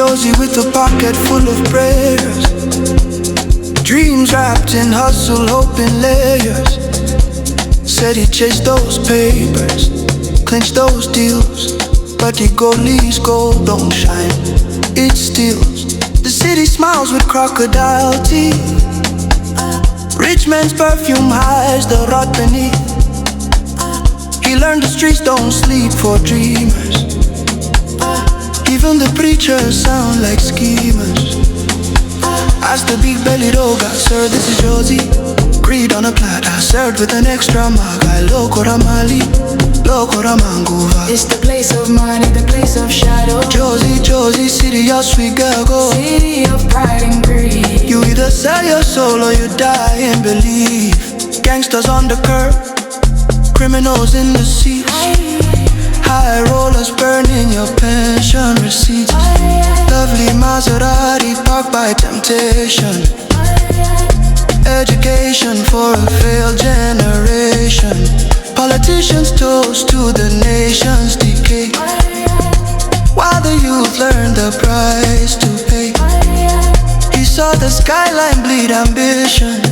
Jozi with a pocket full of prayers, dreams wrapped in hustle, hope in layers. Said he chased those papers, clinched those deals, but Egoli's gold don't shine, it steals. The city smiles with crocodile teeth, rich man's perfume hides the rot beneath. He learned the streets don't sleep for dreamers, even the preachers sound like schemers. Ask the big-bellied Oga, sir, this is Jozi. Greed on a platter, served with an extra maga. Loco Ramali, Loco Ramanguva. It's the place of money, the place of shadow. Jozi, Jozi, city of sweet girl go. City of pride and greed. You either sell your soul or you die in belief. Gangsters on the curb, criminals in the seats. High rollers burning your pension receipts. Lovely Maserati parked by temptation. Education for a failed generation. Politicians toast to the nation's decay, while the youth learn the price to pay. He saw the skyline bleed ambition,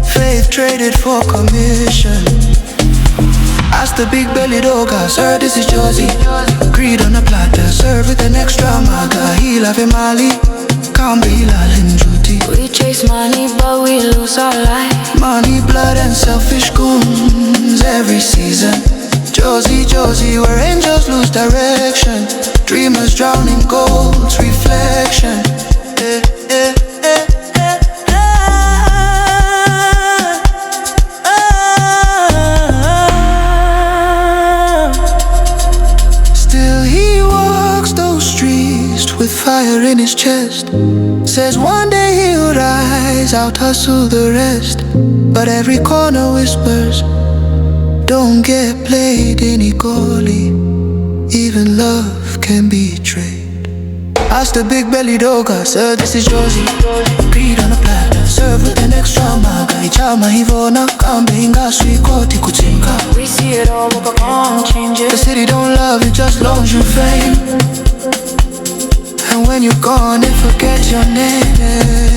faith traded for commission. Ask the big-bellied Oga, sir, this is Jozi. Greed on a platter, served with an extra maga. He love him Ali, can't be lalin duty. We chase money but we lose our life. Money, blood and selfish goons every season. Jozi, Jozi, where angels lose direction. Dreamers drown in gold's reflection. Eh, eh, eh. With fire in his chest, says one day he'll rise, out hustle the rest. But every corner whispers, don't get played in Egoli, even love can be betrayed. Ask the big-bellied Oga, sir, this is Jozi. Greed on a platter, served with an extra maga. Ichama hivona, kambe ingaswi koti kutinga. We see it all but can't change it. The city don't love you, just loans you fame. And when you're gone, they forget your name.